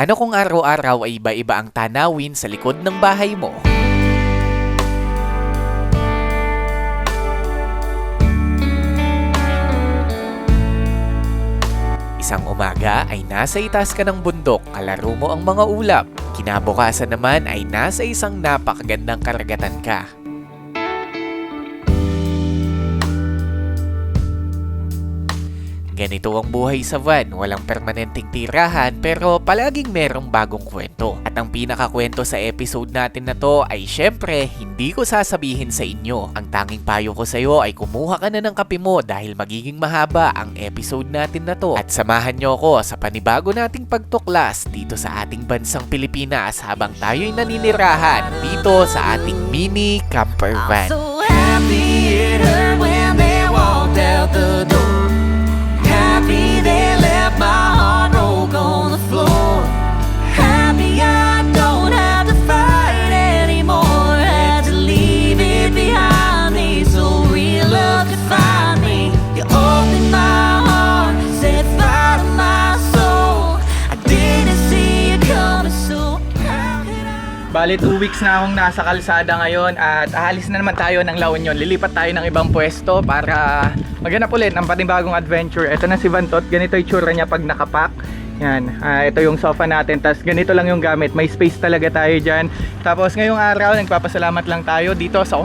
Paano kung araw-araw ay iba-iba ang tanawin sa likod ng bahay mo? Isang umaga ay nasa itaas ka ng bundok, kalaro mo ang mga ulap. Kinabukasan naman ay nasa isang napakagandang karagatan ka. Ganito ang buhay sa van, walang permanenteng tirahan pero palaging merong bagong kwento. At ang pinakakwento sa episode natin na to ay syempre hindi ko sasabihin sa inyo. Ang tanging payo ko sa iyo ay kumuha ka na ng kape mo dahil magiging mahaba ang episode natin na to. At samahan nyo ko sa panibago nating pagtuklas dito sa ating bansang Pilipinas habang tayo'y naninirahan dito sa ating mini camper van. So happy it hurt when they walked out the door. Happy they left my heart broke on the floor. Happy I don't have to fight anymore. Had to leave it behind me so real love could find me. You opened my heart, set fire to my soul. I didn't see it coming, so how could I? Bali 2 weeks na akong nasa kalsada ngayon at aalis na naman tayo ng La Union. Lilipat tayo ng ibang pwesto para maghanap ulit ng panibagong adventure. Ito na si Vantot, ganito yung tsura niya pag nakapack. Yan, ito yung sofa natin, tas ganito lang yung gamit, may space talaga tayo dyan. Tapos ngayong araw, nagpapasalamat lang tayo dito sa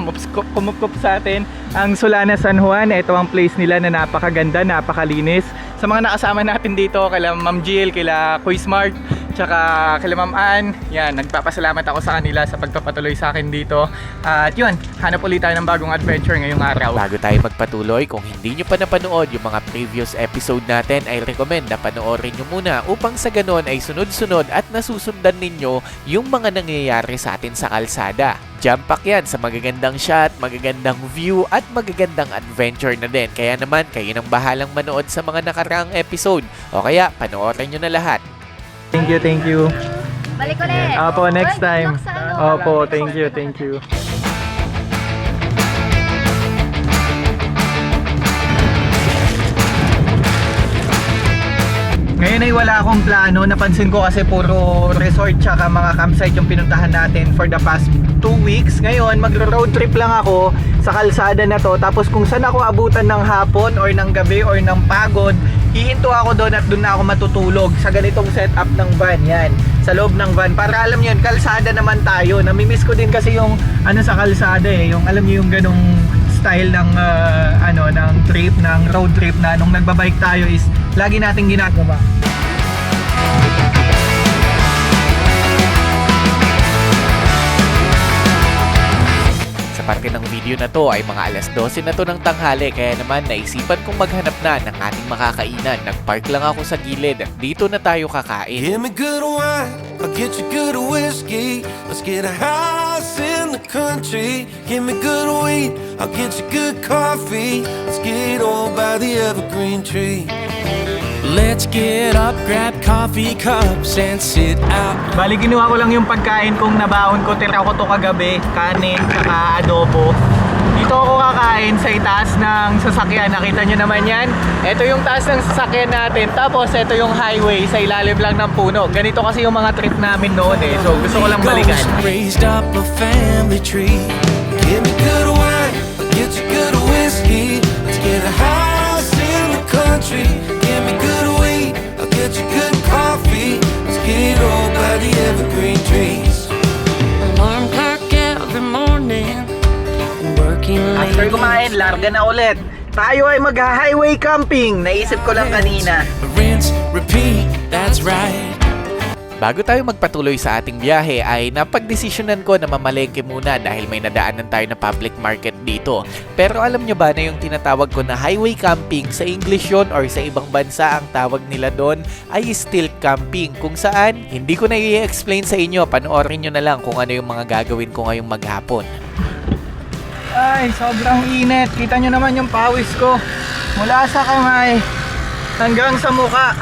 kumupkup sa atin ang Solana San Juan. Ito ang place nila na napakaganda, napakalinis. Sa mga nakasama natin dito, kila Ma'am Jill, kila Kuy Smart, tsaka kila Ma'am Ann, yan, nagpapasalamat ako sa kanila sa pagpapatuloy sa akin dito. At yun, hanap ulit tayo ng bagong adventure ngayong araw. Bago tayo magpatuloy, kung hindi nyo pa napanood yung mga previous episode natin, ay recommend na panoorin nyo muna upang sa ganon ay sunod-sunod at nasusundan ninyo yung mga nangyayari sa atin sa kalsada. Jump pack yan sa magagandang shot, magagandang view at magagandang adventure na din. Kaya naman, kayo nang bahalang manood sa mga nakaraang episode o kaya panoorin nyo na lahat. Thank you, thank you. Balik ulit. Opo, next Oy, time. good luck sa ano. Opo, thank you, thank you. Ngayon ay wala akong plano. Napansin ko kasi puro resort tsaka mga campsite yung pinuntahan natin for the past 2 weeks. Ngayon magro-road trip lang ako sa kalsada na to. Tapos kung saan ako abutan ng hapon or ng gabi or ng pagod, hihinto ako doon at doon na ako matutulog sa ganitong setup ng van. Yan, sa loob ng van. Para alam nyo yun, kalsada naman tayo. Namimiss ko din kasi yung ano sa kalsada eh. Yung alam nyo yung ganong style ng ng trip, ng road trip na nung nagbabike tayo is lagi nating ginagawa. Sa parte ng video na to ay mga alas 12 na to ng tanghali, kaya naman naisipan kong maghanap na ng ating makakainan. Nagpark lang ako sa gilid at dito na tayo kakain. Give me good wine, I'll get you good whiskey. Let's get a house in the country. Give me good weed, I'll get you good coffee. Let's get old by the evergreen tree. Let's get up, grab coffee cups and sit out. Bali ginawa ko lang yung pagkain kong nabaon ko, tira ko to kagabi, kanin, saka adobo. Dito ako kakain sa itaas ng sasakyan, nakita nyo naman yan. Ito yung taas ng sasakyan natin, tapos ito yung highway sa ilalim lang ng puno. Ganito kasi yung mga trip namin noon eh, so gusto ko lang balikan. Raised up a family tree. Give me good wine, I'll get you good whiskey. Let's get a house in the country. Give me good weed, I'll get you good coffee. Let's get old by the evergreen trees. Alarm clock every morning. Working late. After kumain, larga na ulit. Tayo ay mag-highway camping. Naisip ko lang kanina. Rinse, repeat, that's right. Bago tayo magpatuloy sa ating biyahe ay napagdesisyonan ko na mamalengke muna dahil may nadaanan tayo na public market dito. Pero alam nyo ba na yung tinatawag ko na highway camping, sa English yun or sa ibang bansa ang tawag nila doon ay still camping, kung saan hindi ko na i-explain sa inyo. Panoorin nyo na lang kung ano yung mga gagawin ko ngayong maghapon. Ay, sobrang init. Kita nyo naman yung pawis ko. Mula sa kamay hanggang sa muka.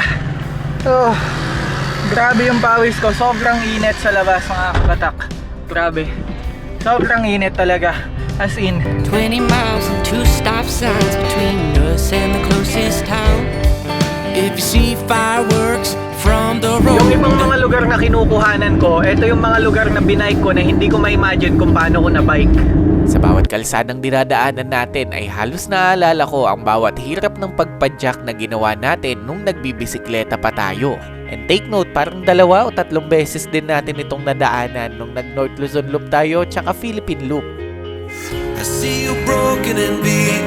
Oh, grabe yung pawis ko. Sobrang init sa labas, mga kabatak. Grabe. Sobrang init talaga. As in. 20 miles and 2 stop signs between us and the closest town. If you see fireworks from on the Yung road. ibang mga lugar na kinukuhanan ko, ito yung mga lugar na binike ko na hindi ko ma-imagine kung paano ko na-bike. Sa bawat kalsadang dinadaanan natin ay halos naaalala ko ang bawat hirap ng pagpadyak na ginawa natin nung nagbibisikleta pa tayo. And take note, parang 2 o 3 beses din natin itong nadaanan nung nag-North Luzon Loop tayo tsaka Philippine Loop. I see you broken and beat,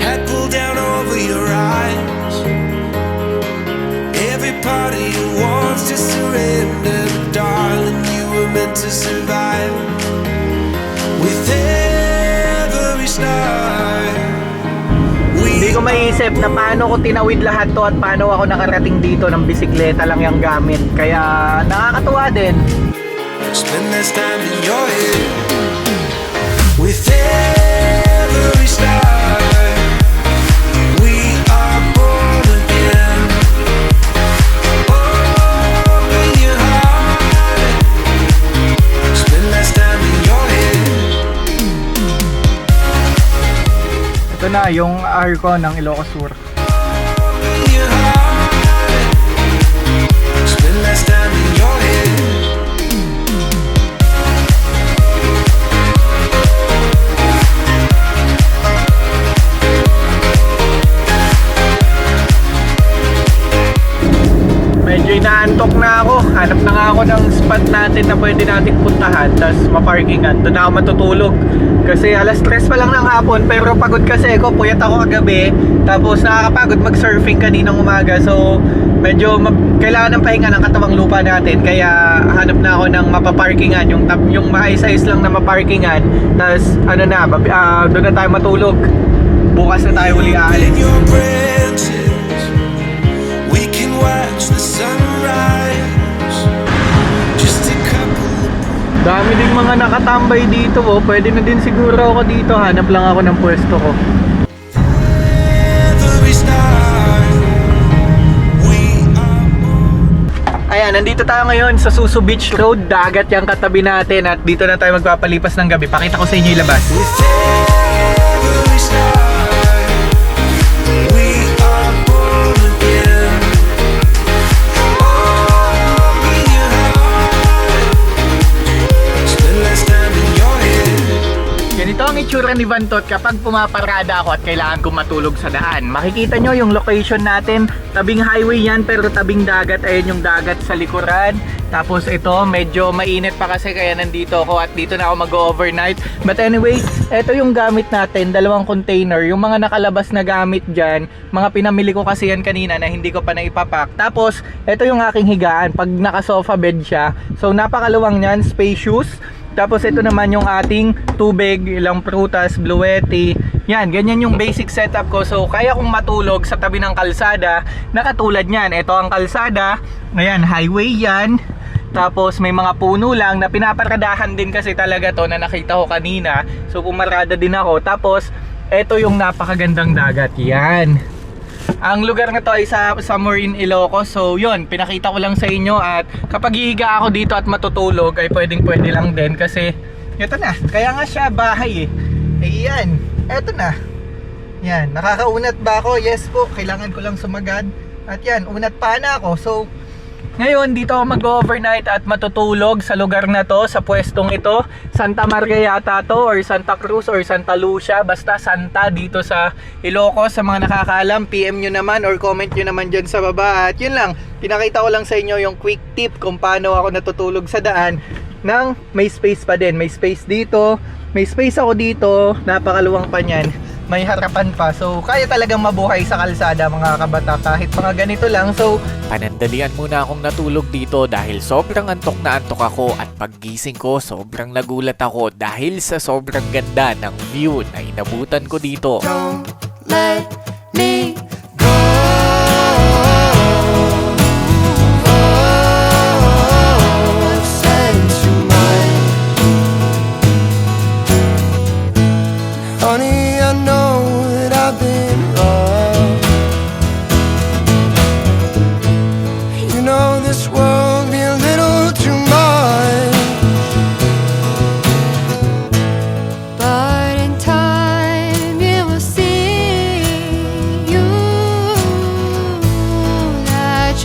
head pulled down over your eyes. Every part of you wants to surrender, darling. You were meant to survive. With every star, Hindi ko maiisip na paano ko tinawid lahat to at paano ako nakarating dito ng bisikleta lang yung gamit. Kaya nakakatuwa din. spend less time in your head. With every star, we are born again. Open your heart, spend less time in your head. Ito na yung arco ng Ilocos Sur. Open your heart, spend less time in your head. Medyo inaantok na ako. Hanap na nga ako ng spot natin na pwede natin puntahan, tapos maparkingan. Doon na ako matutulog. Kasi alas 3 pa lang ng hapon, pero pagod kasi ako. Puyat ako kagabi. Tapos nakakapagod mag-surfing kaninang umaga. So medyo kailangan ng pahinga ng katawang lupa natin. Kaya hanap na ako ng mapaparkingan. Yung maayos-ayos lang na maparkingan. Tapos ano na, doon na tayo matulog. Bukas na tayo uli aalis. In your branches, we can watch the sunrise. Just a couple of Dami ding mga nakatambay dito, oh. Pwede na din siguro ako dito. Hanap lang ako ng pwesto ko. every star. We are born. Ayan, nandito tayo ngayon sa Susu Beach Road. Dagat yung katabi natin at dito na tayo magpapalipas ng gabi. Pakita ko sa inyo yung labas. With every star, we are born again. Open your heart, spend less time in your head. Ganito ang itsura ni Vantot kapag pumaparada ako at kailangan kong matulog sa daan. Makikita nyo yung location natin. Tabing highway yan pero tabing dagat. Ayun yung dagat sa likuran. Tapos ito, medyo mainit pa kasi kaya nandito ako at dito na ako mag-overnight. But anyway, ito yung gamit natin, 2 container. Yung mga nakalabas na gamit dyan, mga pinamili ko kasi yan kanina na hindi ko pa naipapak. Tapos, ito yung aking higaan pag naka-sofa bed siya. So, napakaluwang yan, spacious. Tapos ito naman yung ating tubig, ilang prutas, bluetti. Yan, ganyan yung basic setup ko. So kaya kong matulog sa tabi ng kalsada na katulad niyan. Ito ang kalsada. Ayan, highway yan. Tapos may mga puno lang na pinaparadahan din kasi talaga to na nakita ko kanina. So pumarada din ako. Tapos ito yung napakagandang dagat. Yan. Ang lugar na to ay somewhere in Ilocos. So yun, pinakita ko lang sa inyo. At kapag hihiga ako dito at matutulog ay pwedeng pwede lang din. Kasi ito na, kaya nga siya bahay eh. Ayan, ito na. Yan, nakakaunat ba ako? Yes po, kailangan ko lang sumagad. At yan, unat pa na ako. So ngayon, dito ako mag-overnight at matutulog sa lugar na to, sa pwestong ito. Santa Maria yata to, or Santa Cruz, or Santa Lucia. Basta Santa dito sa Ilocos. Sa mga nakakaalam, PM nyo naman or comment nyo naman dyan sa baba. At yun lang, pinakita ko lang sa inyo yung quick tip kung paano ako natutulog sa daan nang may space pa din. May space dito, may space ako dito, napakaluwang pa niyan. May harapan pa. So, kaya talagang mabuhay sa kalsada mga kabata kahit mga ganito lang. So, Panandalian muna akong natulog dito dahil sobrang antok na antok ako at paggising ko sobrang nagulat ako dahil sa sobrang ganda ng view na inabutan ko dito. Don't let me go. Since you're mine, honey, I know that I've been wrong. You know this world be a little too much. But in time you will see you that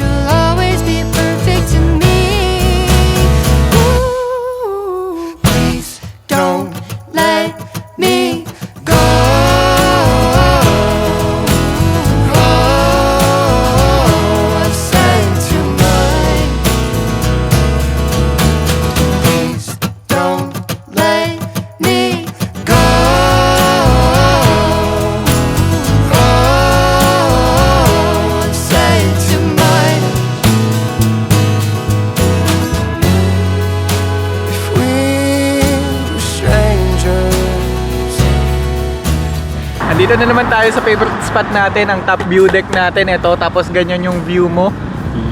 Dito na naman tayo sa favorite spot natin, ang top view deck natin. Ito, tapos ganyan yung view mo.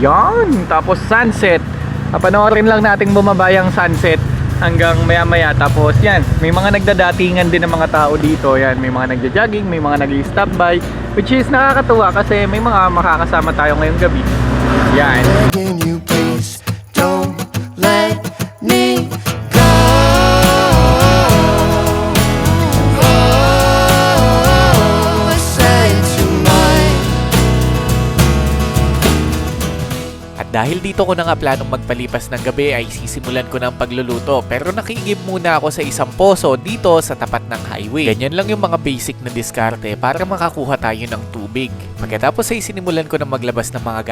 Yan, tapos sunset. Panoorin lang nating bumaba yung sunset hanggang maya maya. Tapos yan, may mga nagdadatingan din ng mga tao dito. Yan, may mga nagja-jogging, may mga nag-stop by, which is nakakatuwa kasi may mga makakasama tayo ngayong gabi. Yan. Can you please don't let me go? Oh, I say tonight. At dahil dito ko na nga planong magpalipas ng gabi ay sisimulan ko ng pagluluto, pero nakiigib muna ako sa isang poso dito sa tapat ng highway. Ganyan lang yung mga basic na diskarte para makakuha tayo ng tubig. Pagkatapos ay sinimulan ko na maglabas ng mga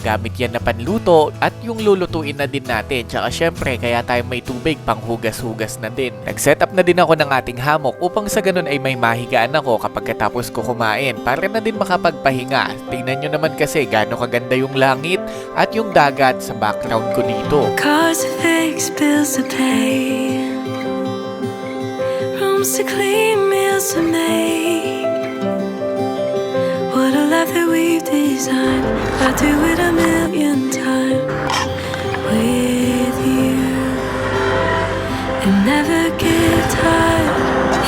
gamit yan na panluto at yung lulutuin na din natin. Tsaka syempre kaya tayo may tubig pang hugas-hugas na din. Nag-set up na din ako ng ating hammock upang sa ganun ay may mahigaan ako kapag katapos ko kumain para na din makapagpahinga. Tingnan nyo naman kasi gaano kaganda yung langit at yung dagat sa background ko dito. Cars to fix, bills to pay, rooms to clean, meals to make. What a life that we've designed. I'd do it a million times with you and never get tired.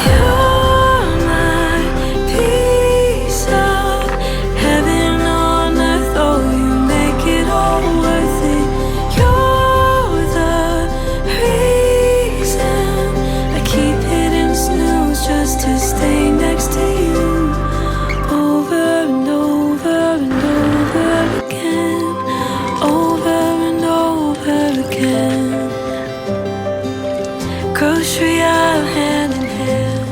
You're my piece of heaven on earth. Oh, you make it all worth it. You're the reason I keep hitting snooze just to stay next to you. Over and over and over again. Over and over again. Grocery aisle hand in hand.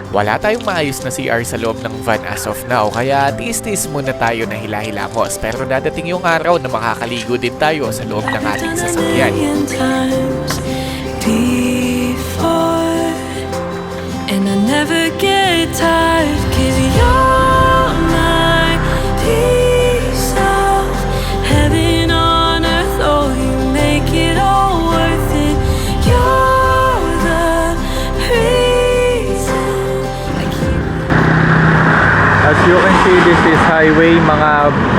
Wala tayong maayos na CR sa loob ng van as of now, kaya tiis-tiis muna tayo na hila-hilamos. Pero dadating yung araw na makakaligo din tayo sa loob ng ating sasakyan. Times before, and I never get tired, 'cause you're my piece of heaven on earth. Oh, you make it all worth it. You're the reason I keep. As you can see, this is highway, mga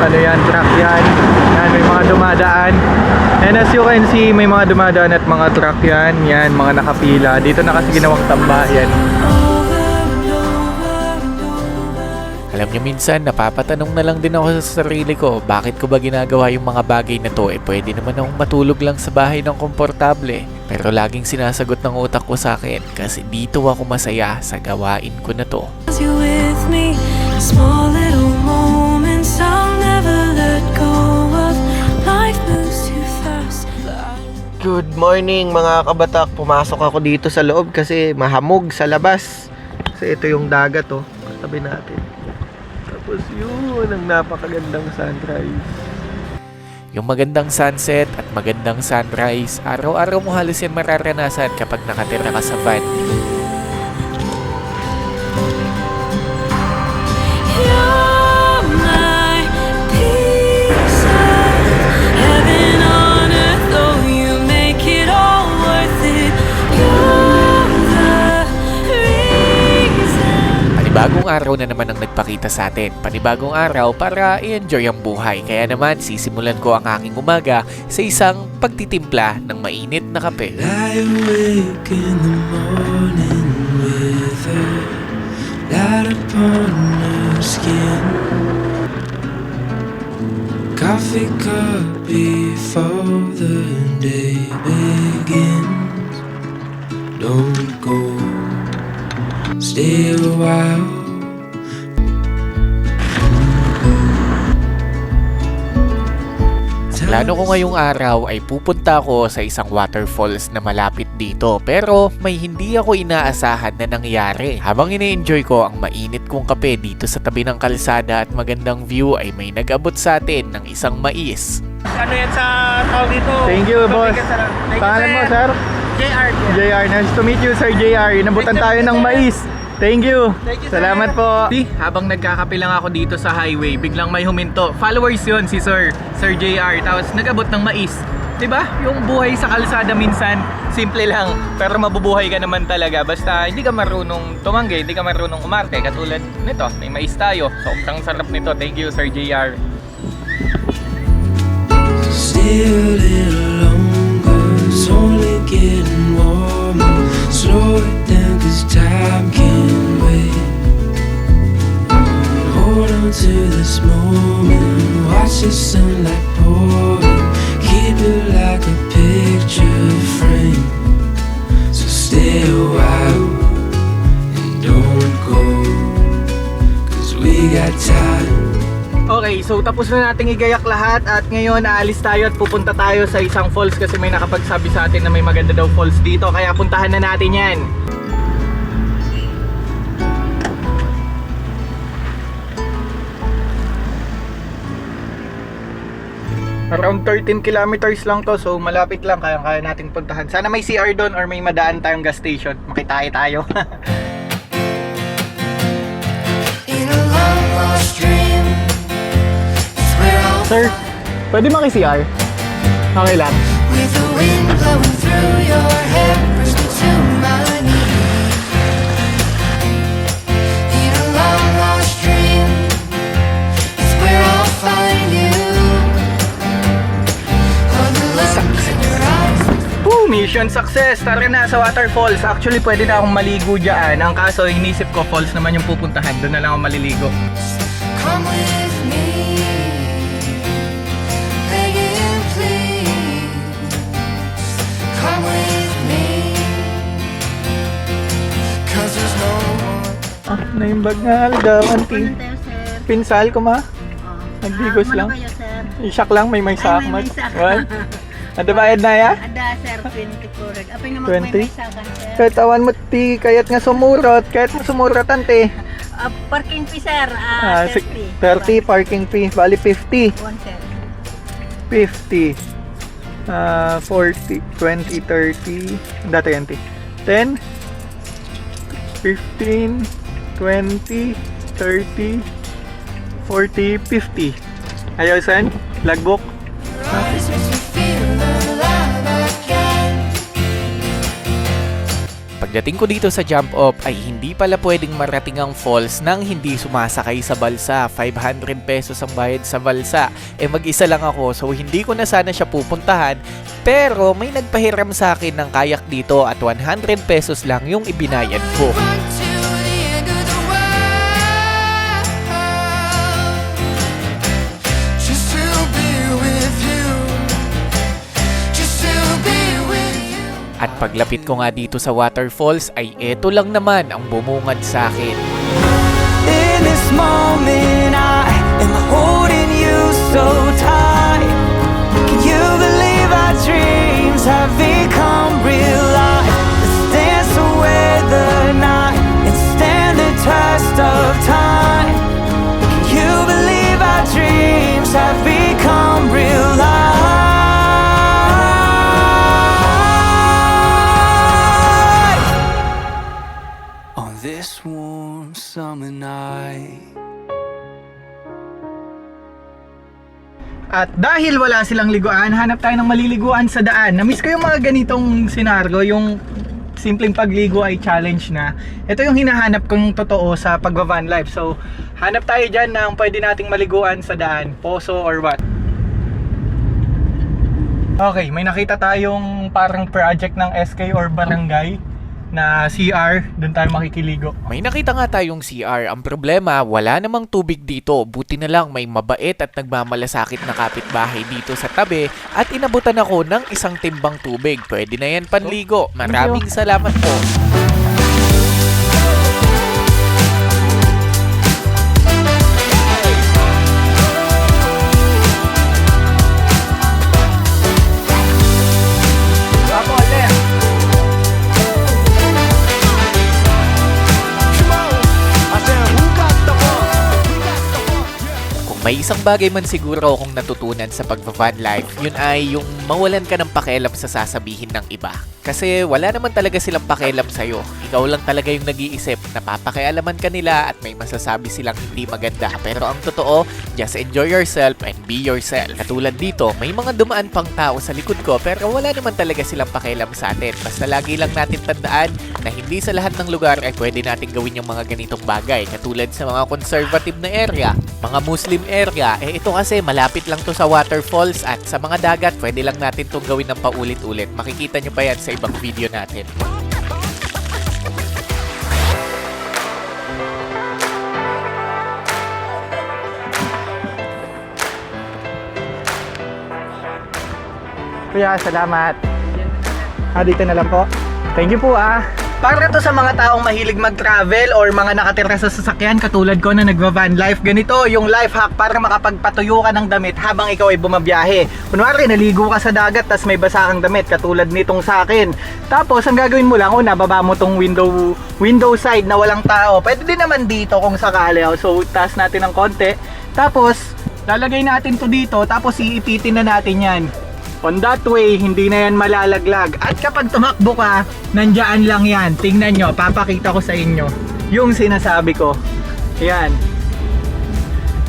ano yan, truck yan. Yan, may mga dumadaan. And as you can see, may mga dumadaan at mga truck yan. Yan, mga nakapila. Dito na kasi ginawang tambayan. Alam nyo, minsan napapatanong na lang din ako sa sarili ko, bakit ko ba ginagawa yung mga bagay na to? Pwede naman akong matulog lang sa bahay ng komportable. Pero laging sinasagot ng utak ko sa akin kasi dito ako masaya sa gawain ko na to. You with me, small little moments I'll never let go of. Life moves too fast. Good morning mga kabatak. Pumasok ako dito sa loob kasi mahamog sa labas. Kasi ito yung dagat oh. Katabi natin. Tapos yun ang napakagandang sunrise. Yung magandang sunset at magandang sunrise, araw-araw mo halos yan mararanasan kapag nakatira ka sa van. You're my piece of heaven on earth. Oh, you make it all worth it. You're the reason. Panibagong araw na naman ang nagpakita sa atin. Panibagong araw para i-enjoy ang buhay. Kaya naman sisimulan ko ang aking umaga sa isang pagtitimpla ng mainit na kape. Lie awake in the morning with her light upon her skin. Coffee cup before the day begins. Don't go, stay a while. Plano ko ngayong araw ay pupunta ako sa isang waterfalls na malapit dito, pero may hindi ako inaasahan na nangyari. Habang ine-enjoy ko ang mainit kong kape dito sa tabi ng kalsada at magandang view ay may nag-abot sa atin ng isang mais. Ano yan sa tao dito? Thank you, boss. Pangalan mo, sir? JR. JR, nice to meet you, Sir JR. Inabutan tayo ng mais. Thank you. Salamat po. Habang nagkakape lang ako dito sa highway, biglang may huminto. Followers yun si Sir JR. Tapos nag-abot ng mais. 'Di ba? Yung buhay sa kalsada minsan simple lang, pero mabubuhay ka naman talaga basta hindi ka marunong tumanggi, hindi ka marunong umarte. Katulad nito, may mais tayo. Sobrang sarap nito. Thank you, Sir JR. Stay a little longer, it's only getting warmer. Slow it down, 'cause time can't wait. Hold on to this moment, watch the sunlight pouring. Keep it like a picture frame. So stay a while and don't go, 'cause we got time. Okay, so tapos na nating igayak lahat at ngayon aalis tayo at pupunta tayo sa isang falls kasi may nakapagsabi sa atin na may maganda daw falls dito, kaya puntahan na natin yan. Around 13 kilometers lang to, so malapit lang, kaya nating puntahan. Sana may CR doon or may madaan tayong gas station, makitae tayo. In a long lost dream, it's where I'll Sir, pwede maki-CR? Okay lang. with the wind blowing through your hair, push me to my knees. In a long lost dream, it's where I'll find you. Oh, the look in your eyes. Woo! Mission success! Tara na sa waterfalls. Actually, pwede na akong maligo dyan. Ang kaso, inisip ko falls naman yung pupuntahan. Doon na lang ako maliligo. Come with me, begging please. Come with me, 'cause there's no one. Ah, naimbag nga aldaw, auntie. Pinsal ko ma? Nagbigos lang. Isak lang, may sakmat. What? Ada bayad na ya? Ada sir, 20 kurag. Apay nga 20? magmay sakan sir. Kahit awan mo ti, kayat nga sumurot. Kahit mo sumurot ante. Parking fee sir, 30 parking fee. Bali 50. 1 sir. 50. 40, 20, 30. Dati auntie. 10, 15, 20, 30, 40, 50. Ayaw san? Logbook? Your eyes makes me feel alive again. Pagdating ko dito sa jump off ay hindi pala pwedeng marating ang falls nang hindi sumasakay sa balsa. 500 pesos ang bayad sa balsa. Mag-isa lang ako so hindi ko na sana siya pupuntahan. Pero may nagpahiram sa akin ng kayak dito at 100 pesos lang yung ibinayad ko. Run to the end of the world, just to be with you, just to be with you. At paglapit ko nga dito sa waterfalls ay eto lang naman ang bumungad sa akin. In this moment I am holding you so tight. Can you believe our dreams have become real life? Let's dance away the night and stand the test of time. Can you believe our dreams have become real life? On this warm summer night. At dahil wala silang liguan, hanap tayo ng maliliguan sa daan. Na-miss ko yung mga ganitong senaryo, yung simpleng pagligo ay challenge na. Ito yung hinahanap kong totoo sa pagva-van life. So, hanap tayo dyan ng pwede nating maliguan sa daan, poso or what. Okay, may nakita tayong parang project ng SK or barangay na CR, doon tayo makikiligo. May nakita nga tayong CR. Ang problema, wala namang tubig dito. Buti na lang may mabait at nagmamalasakit na kapitbahay dito sa tabi at inabutan ako ng isang timbang tubig. Pwede na yan panligo. Maraming salamat po. May isang bagay man siguro akong natutunan sa pagva-van life, yun ay yung mawalan ka ng pakialam sa sasabihin ng iba. Kasi wala naman talaga silang pakialam sa'yo. Ikaw lang talaga yung nag-iisip na papakialaman ka nila at may masasabi silang hindi maganda. Pero ang totoo, just enjoy yourself and be yourself. Katulad dito, may mga dumaan pang tao sa likod ko pero wala naman talaga silang pakialam sa atin. Basta lagi lang natin tandaan na hindi sa lahat ng lugar ay pwede natin gawin yung mga ganitong bagay. Katulad sa mga conservative na area, mga Muslim area, ito kasi malapit lang to sa waterfalls at sa mga dagat, pwede lang natin itong gawin ng paulit-ulit. Makikita nyo pa yan sa ibang video natin. Kuya, salamat. Dito na lang po. Thank you po Para to sa mga taong mahilig mag-travel or mga nakatira sa sasakyan katulad ko na nagva-van life. Ganito yung life hack para makapagpatuyo ka ng damit habang ikaw ay bumabiyahe. Kunwari, naligo ka sa dagat tas may basa kang damit katulad nitong sa akin. Tapos, ang gagawin mo lang, baba mo tong window side na walang tao. Pwede din naman dito kung sakali. So, taas natin ng konti. Tapos, lalagay natin to dito. Tapos, iipitin na natin yan. On that way, hindi na yan malalaglag. At kapag tumakbo ka, nandyan lang yan. Tingnan nyo, papakita ko sa inyo yung sinasabi ko. Yan.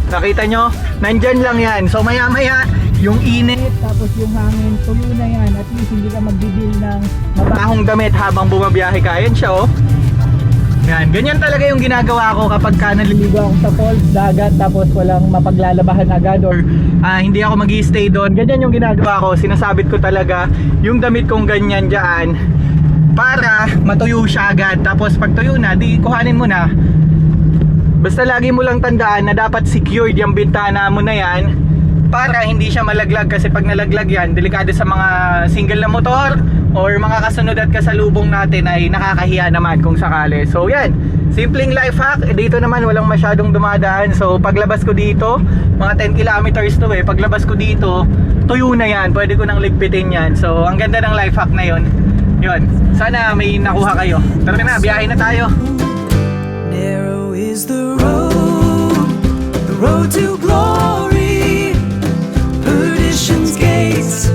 Nakita nyo? Nandyan lang yan. So maya maya, yung init, tapos yung hangin, tuyo na yan. At least hindi ka magbibil ng mabahong damit habang bumabiyahe ka. Yan siya Yan, ganyan talaga yung ginagawa ko kapag naliligo ako sa falls, dagat, tapos walang mapaglalabahan agad or hindi ako mag-i-stay doon. Ganyan yung ginagawa ko, sinasabit ko talaga yung damit kong ganyan dyan para matuyo siya agad. Tapos pag tuyo na, di kuhanin mo na. Basta lagi mo lang tandaan na dapat secured yung bintana mo na yan para hindi siya malaglag, kasi pag nalaglag yan, delikado sa mga single na motor or mga kasunod at kasalubong natin ay nakakahiya naman kung sakali. So yan, simpleng life hack. Dito naman walang masyadong dumadaan. So paglabas ko dito, mga 10 kilometers to paglabas ko dito, tuyo na yan, pwede ko nang ligpitin yan. So ang ganda ng life hack na yun. Sana may nakuha kayo. Tara na, biyahe na tayo. Narrow is the road to glory. Perdition's gates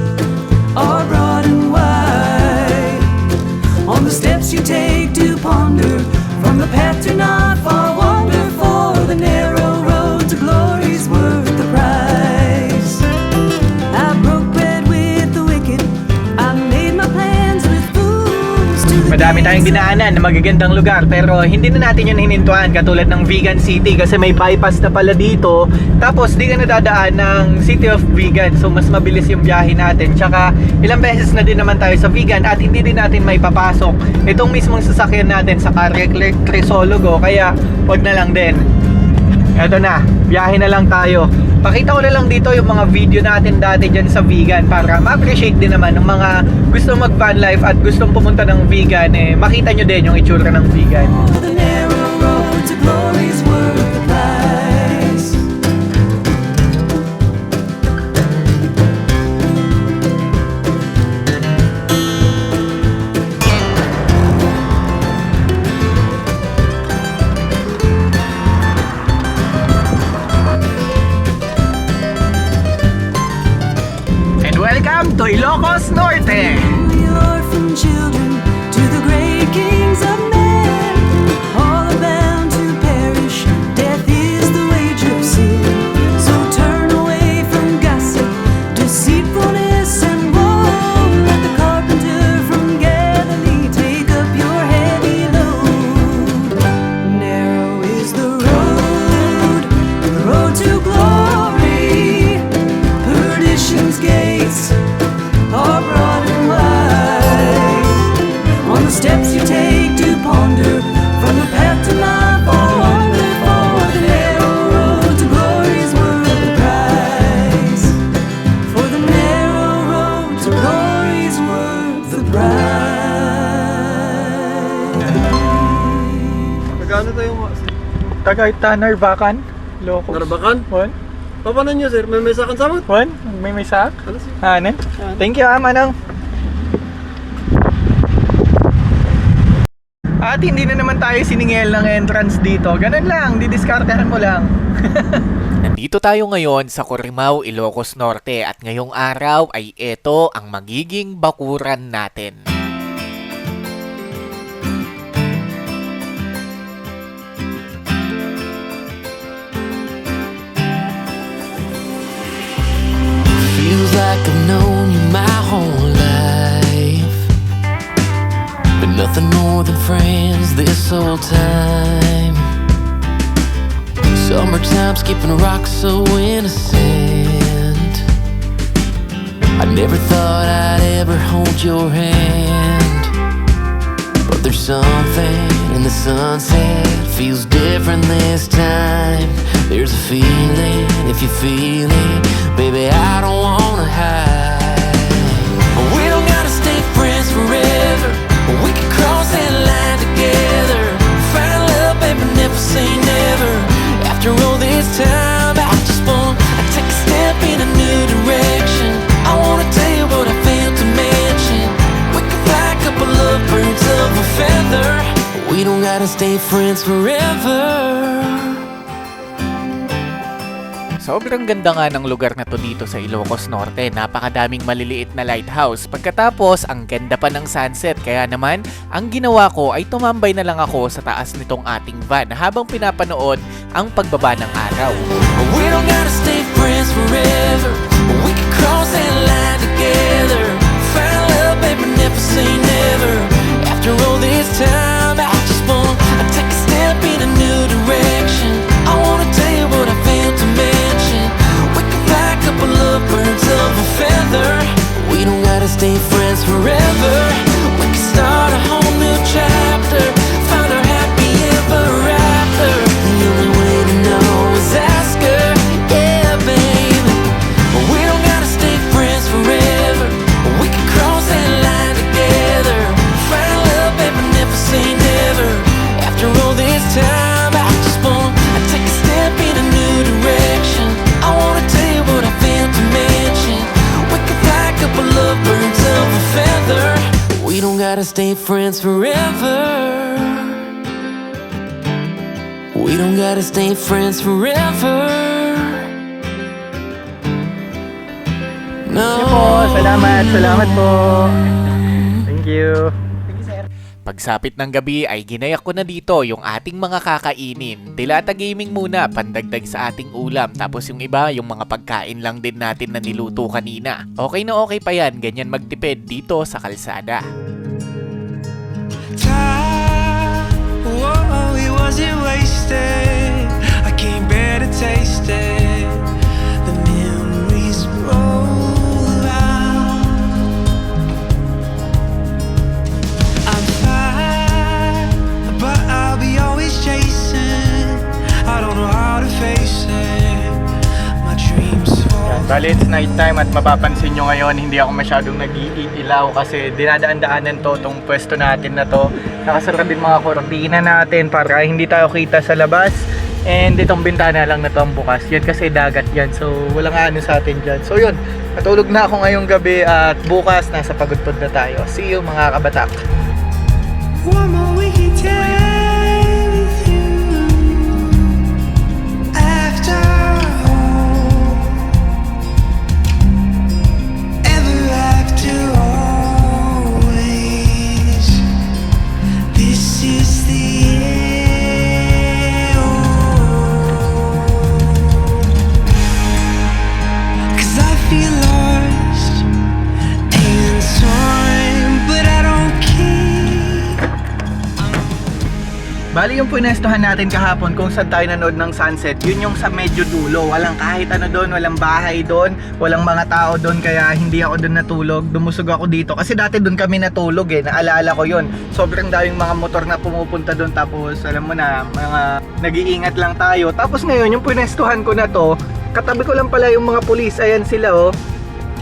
are broad and wide. On the steps you take to ponder, from the path to not far wander, for the narrow road to glory's worth the price. I broke bread with the wicked, I made my plans with fools to the Madami tayong dinaanan na magagandang lugar pero hindi na natin yun hinintuan, katulad ng Vegan City kasi may bypass na pala dito. Tapos di ka nadadaan ng City of Vegan, so mas mabilis yung biyahe natin. Tsaka ilang beses na din naman tayo sa Vegan at hindi din natin may papasok itong mismong sasakyan natin sa Crisologo, kaya wag na lang din. Eto na, biyahe na lang tayo. Pakita ko na lang dito yung mga video natin dati dyan sa Vegan para ma-appreciate din naman ng mga gusto mag-van life at gustong pumunta ng Vegan, makita nyo din yung itsura ng Vegan. The narrow road to glory's worth the price. And welcome to Ilocos Norte! The orphan children to the great kings of men, all are bound to perish. Death is the wage of sin. So turn away from gossip, deceitfulness, and woe. Let the carpenter from Galilee take up your heavy load. Narrow is the road to glory. Perdition's gates are broad and wide. On the steps you take to ponder, from the path to life or wander, for the narrow road to glory's worth the price. For the narrow road to glory's worth the price. Magkano tayo mo? Tagayta, Narvacan, Ilocos. Narvacan? Juan? Paano nyo sir? May sakan samot? Juan? May sak? Ano sir? Ano? Thank you, Manang. At hindi na naman tayo siningil ng entrance dito. Ganun lang, didiskartehan mo lang. Nandito tayo ngayon sa Corimao, Ilocos Norte at ngayong araw ay ito ang magiging bakuran natin. like I've known you my whole life, but nothing more than friends this whole time. Summertime skipping rocks so innocent. I never thought I'd ever hold your hand, but there's something in the sunset feels different this time. There's a feeling, if you feel it, baby, I don't wanna hide. We don't gotta stay friends forever, we can cross that line together. Find love, baby, never say never. After all this time, I just wanna take a step in a new direction. I wanna tell you what I failed to mention. We can fly a couple of birds of a feather. We don't gotta stay friends forever. Sobrang ganda nga ng lugar na to dito sa Ilocos Norte. Napakadaming maliliit na lighthouse. Pagkatapos, ang ganda pa ng sunset. Kaya naman, ang ginawa ko ay tumambay na lang ako sa taas nitong ating van habang pinapanood ang pagbaba ng araw. We don't gotta stay friends forever, we can cross that line together. Find love, baby, never say never. After all this time, I just wanna take a step in a new direction. I wanna tell you what I failed to mention. We can fly a couple of birds of a feather. We don't gotta stay friends forever, we can start a whole new chapter. Find our happy ever after. The only way to know is ask her, yeah, baby. We don't gotta stay friends forever, we can cross that line together. Find love, baby, never say never. After all this time, I just wanna take a step in a new direction. I wanna tell you what I failed to mention. We can fly a couple of birds of a feather. We don't gotta stay friends forever, we don't gotta stay friends forever. No. Sige po, salamat po. Thank you. Pagsapit ng gabi ay ginayak ko na dito yung ating mga kakainin. Dilata Gaming muna, pandagdag sa ating ulam. Tapos yung iba, yung mga pagkain lang din natin na niluto kanina. Okay na okay pa yan, ganyan magtipid dito sa kalsada. Time, whoa, it wasn't wasted. I can't bear to taste it. The memories roll out. I'm fine, but I'll be always chasing. I don't know how to face it. My dreams fall. Bali, it's night time at mapapansin nyo ngayon, hindi ako masyadong nag-iilaw kasi dinadaan-daanan to, tong pwesto natin na to. Nakasara din mga kortina natin para hindi tayo kita sa labas. And itong bintana lang na to ang bukas. Yan kasi dagat yan. So, walang ano sa atin dyan. So, yun. Natulog na ako ngayong gabi at bukas nasa pagudpod na tayo. See you mga kabatak. One more weekend with you. After all, ever after always, this is the end. 'Cause I feel lost and torn, but I don't care. Bali yung punestohan natin kahapon kung saan tayo nanood ng sunset, yun yung sa medyo dulo. Walang kahit ano doon, walang bahay doon, walang mga tao doon, kaya hindi ako doon natulog. Dumusog ako dito kasi dati doon kami natulog naalala ko yun. Sobrang daming mga motor na pumupunta doon, tapos alam mo na, mga nag-iingat lang tayo. Tapos ngayon yung punestohan ko na to, katabi ko lang pala yung mga pulis, ayan sila oh.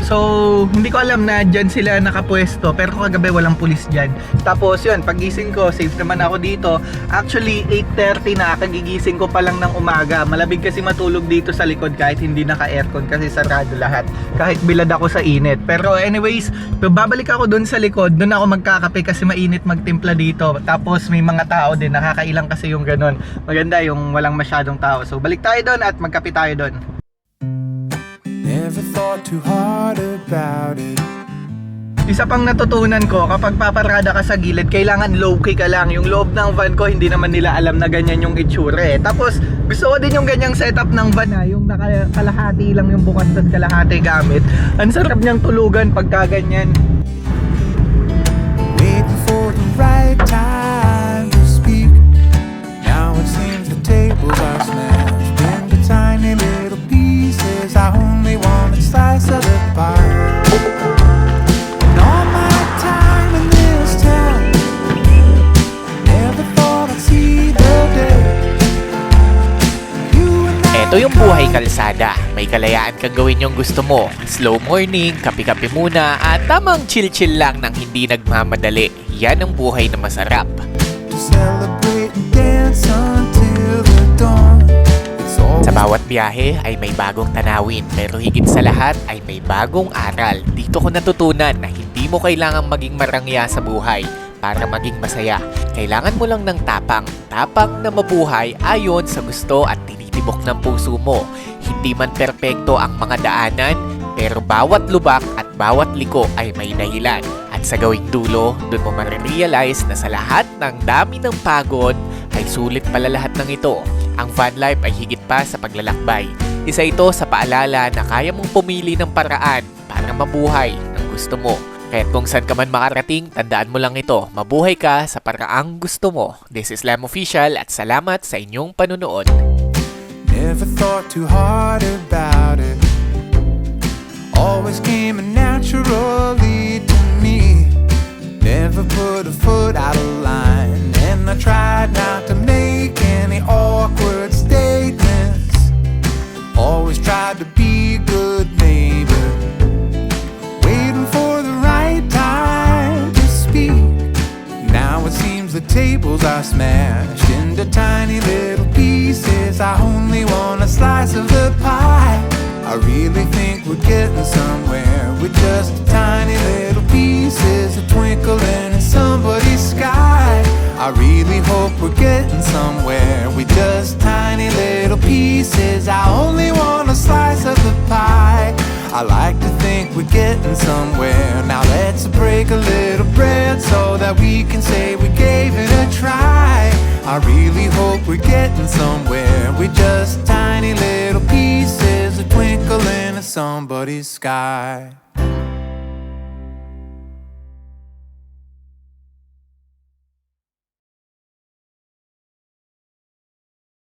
So, hindi ko alam na dyan sila nakapwesto, pero kagabi walang pulis dyan. Tapos yun, pagising ko, safe naman ako dito. Actually, 8:30 na, kagigising ko pa lang ng umaga. Malabig kasi matulog dito sa likod kahit hindi naka-aircon kasi sarado lahat. Kahit bilad ako sa init. Pero anyways, babalik ako dun sa likod, dun ako magkakape kasi mainit magtimpla dito. Tapos may mga tao din, nakakailang kasi yung ganun. Maganda yung walang masyadong tao. So, balik tayo dun at magkape tayo dun. Never thought too hard about it. Isa pang natutunan ko, kapag paparada ka sa gilid, kailangan low-key ka lang. Yung loob ng van ko, hindi naman nila alam na ganyan yung itsura eh. Tapos, gusto ko din yung ganyang setup ng van ha, yung kalahati lang yung bukas at kalahati gamit. Ang sarap niyang tulugan pagka ganyan. Waiting for the right time to speak. Now it seems the tables are smashed into tiny little pieces. I only want a slice of the pie. And all my time in this town, never thought I'd see the day. You and I. Ito yung buhay kalsada. May kalayaan kang gawin yung gusto mo. Slow morning, kape-kape muna, at tamang chill-chill lang nang hindi nagmamadali. Yan ang buhay na masarap. To celebrate and dance until the dawn. It's Sa always bawat biyahe ay may bagong tanawin, pero higit sa lahat ay may bagong aral. Dito ko natutunan na hindi mo kailangang maging marangya sa buhay para maging masaya. Kailangan mo lang ng tapang na mabuhay ayon sa gusto at tinitibok ng puso mo. Hindi man perpekto ang mga daanan, pero bawat lubak at bawat liko ay may dahilan. At sa gawing dulo, doon mo marirealize na sa lahat ng dami ng pagod, ay sulit pala lahat ng ito. Ang van life ay higit pa sa paglalakbay. Isa ito sa paalala na kaya mong pumili ng paraan para mabuhay ang gusto mo. Kaya't kung saan ka man makarating, tandaan mo lang ito, mabuhay ka sa paraang gusto mo. This is Lam Official at salamat sa inyong panunood. never thought too hard about it. Always came naturally to me. Never put a foot out of line, and I tried not to make any awkward statements. Always tried to be a good neighbor, waiting for the right time to speak. Now it seems the tables are smashed into tiny little pieces. I only want a slice of the pie. I really think we're getting somewhere with just tiny little pieces, a twinkling in somebody's sky. I really hope we're getting somewhere with just tiny little pieces. I only want a slice of the pie. I like to think we're getting somewhere. Now let's break a little bread so that we can say we gave it a try. I really hope we're getting somewhere with just tiny little pieces, a twinkle in somebody's sky.